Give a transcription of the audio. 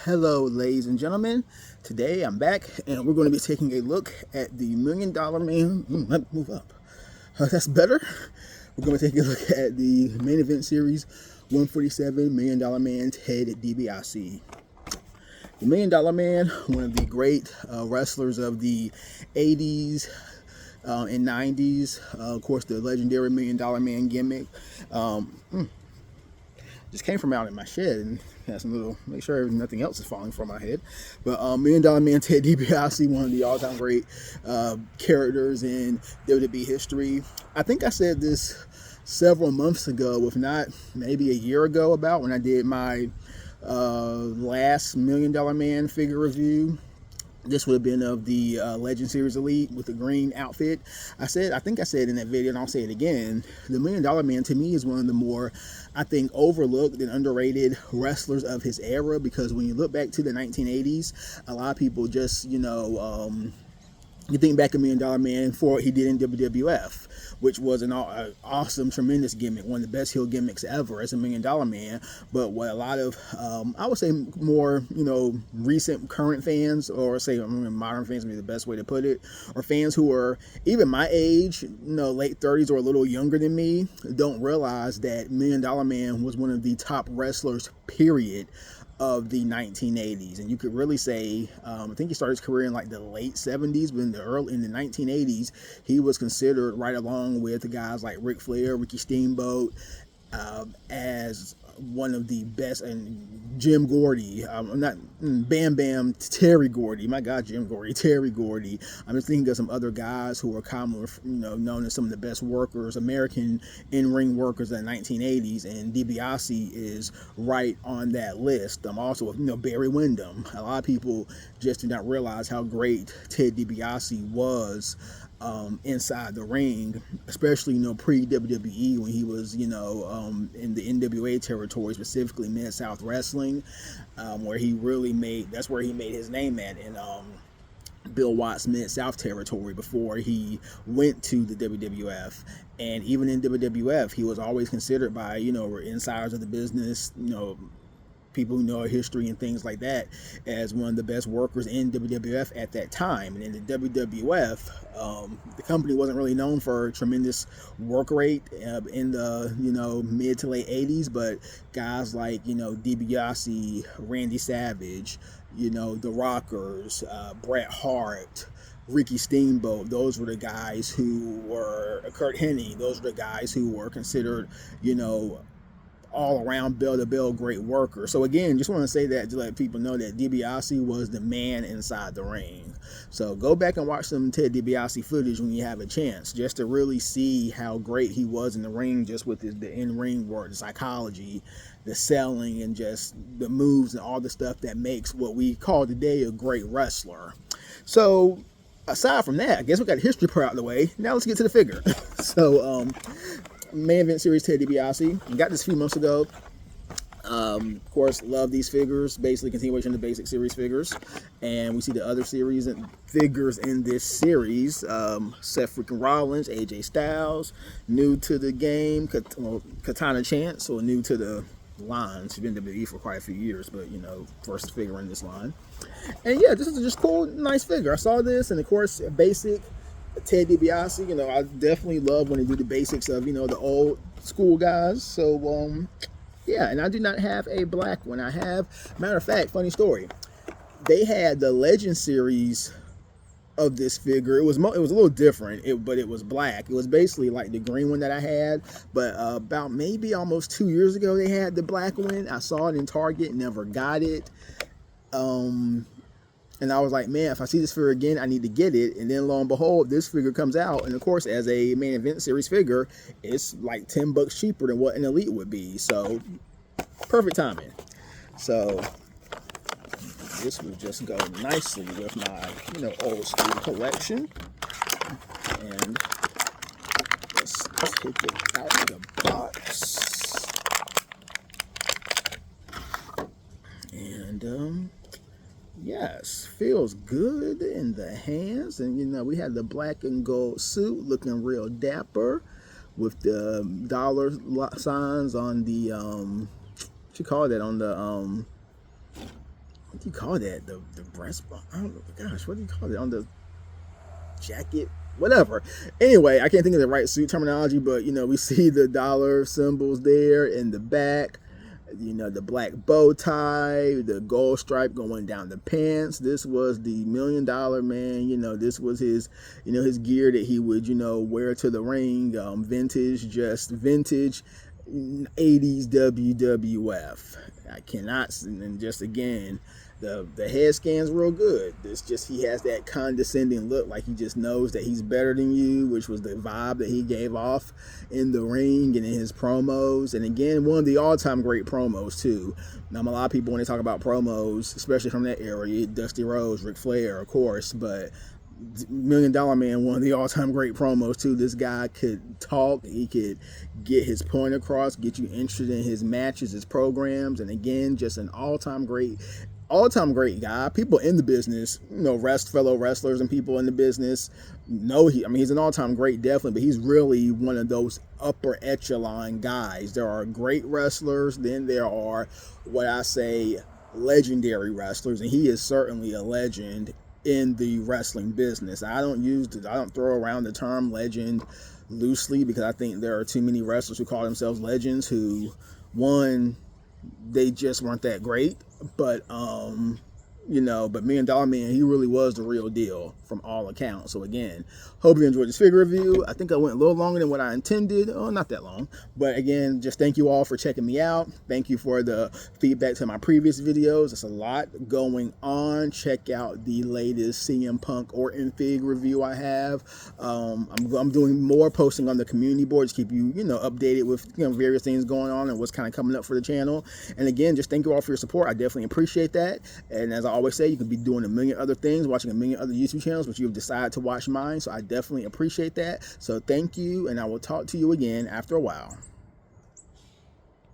Hello, ladies and gentlemen. Today I'm back and we're going to be taking a look at the $1 Million Man. Let me move up. That's better. We're going to take a look at the main event series 147 $1 Million Man Ted DiBiase. The $1 Million Man, one of the great wrestlers of the 80s and 90s. Of course, the legendary $1 Million Man gimmick. Just came from out in my shed and had some little, make sure nothing else is falling from my head. But $1 Million Man Ted DiBiase, one of the all-time great characters in WWE history. I think I said this several months ago, if not maybe a year ago, about when I did my last $1 Million Man figure review. This would have been of the Legend Series Elite with the green outfit. I think I said in that video, and I'll say it again, the $1 Million Man to me is one of the more, I think, overlooked and underrated wrestlers of his era, because when you look back to the 1980s, a lot of people just, you think back at $1 Million Man for what he did in WWF, which was an awesome, tremendous gimmick, one of the best heel gimmicks ever as $1 Million Man. But what a lot of, I would say more, recent current fans, or say modern fans would be the best way to put it, or fans who are even my age, late 30s or a little younger than me, don't realize that $1 Million Man was one of the top wrestlers, period, of the 1980s. And you could really say, I think he started his career in like the late 70s, but in the 1980s, he was considered, right along with guys like Ric Flair, Ricky Steamboat, as one of the best, and Jim Gordy, Terry Gordy, my God, Jim Gordy, Terry Gordy. I'm just thinking of some other guys who are commonly, known as some of the best workers, American in-ring workers in the 1980s, and DiBiase is right on that list. Also, Barry Windham. A lot of people just do not realize how great Ted DiBiase was inside the ring, especially pre-WWE, when he was in the NWA territory, specifically Mid-South Wrestling, where he really that's where he made his name at, in Bill Watts Mid-South territory, before he went to the WWF. And even in WWF, he was always considered by insiders of the business, people who know history and things like that, as one of the best workers in WWF at that time. And in the WWF, the company wasn't really known for a tremendous work rate in the mid to late 80s, but guys like DiBiase, Randy Savage, the Rockers, Bret Hart, Ricky Steamboat, those were the guys who were, Kurt Hennig, those were the guys who were considered all around bell to bell great worker. So again, just want to say that to let people know that DiBiase was the man inside the ring. So go back and watch some Ted DiBiase footage when you have a chance, just to really see how great he was in the ring, just with the in-ring work, the psychology, the selling, and just the moves and all the stuff that makes what we call today a great wrestler. So aside from that, I guess we got the history part out of the way. Now let's get to the figure. So main event series Ted DiBiase. Got this a few months ago. Of course, love these figures. Basically, continuation of the basic series figures. And we see the other series and figures in this series. Seth freaking Rollins, AJ Styles, new to the game, Katana Chance, or new to the line. She's been in WWE for quite a few years, but first figure in this line. And yeah, this is just cool, nice figure. I saw this, and of course, basic Ted DiBiase, I definitely love when they do the basics of, the old school guys. So, yeah, and I do not have a black one. I have, matter of fact, funny story. They had the Legend series of this figure. It was a little different, but it was black. It was basically like the green one that I had, but about maybe almost 2 years ago, they had the black one. I saw it in Target, never got it. And I was like, man, if I see this figure again, I need to get it. And then lo and behold, this figure comes out. And of course, as a main event series figure, it's like $10 cheaper than what an Elite would be. So perfect timing. So this would just go nicely with my, old school collection. And let's take it out of the box. And, yes, feels good in the hands. And we had the black and gold suit looking real dapper, with the dollar signs on the what you call that, on the what do you call that? The breastbone? I don't know. Gosh, what do you call it on the jacket? Whatever. Anyway, I can't think of the right suit terminology, but we see the dollar symbols there in the back. The black bow tie, the gold stripe going down the pants. This was the $1 million man. This was his gear that he would, wear to the ring. Vintage, just vintage 80s WWF. I cannot, and just again, the head scan's real good. It's just he has that condescending look, like he just knows that he's better than you, which was the vibe that he gave off in the ring and in his promos. And again, one of the all-time great promos too. Now, a lot of people when they talk about promos, especially from that era, Dusty Rhodes, Ric Flair, of course, but $1 Million Man, one of the all-time great promos too. This guy could talk, he could get his point across, get you interested in his matches, his programs, and again, just an all-time great guy. People in the business, fellow wrestlers and people in the business know he's an all-time great, definitely, but he's really one of those upper echelon guys. There are great wrestlers, then there are what I say legendary wrestlers, and he is certainly a legend in the wrestling business. I don't throw around the term legend loosely, because I think there are too many wrestlers who call themselves legends who, one, they just weren't that great, but but $1 Million Man, he really was the real deal from all accounts. So again, hope you enjoyed this figure review. I think I went a little longer than what I intended. Oh, not that long, but again, just thank you all for checking me out. Thank you for the feedback to my previous videos. There's a lot going on. Check out the latest CM Punk Orton fig review I have. I'm doing more posting on the community board to keep you updated with various things going on and what's kind of coming up for the channel. And again, just thank you all for your support. I definitely appreciate that. And as I always say, you could be doing a million other things, watching a million other YouTube channels, but you've decided to watch mine, so I definitely appreciate that. So thank you, and I will talk to you again after a while.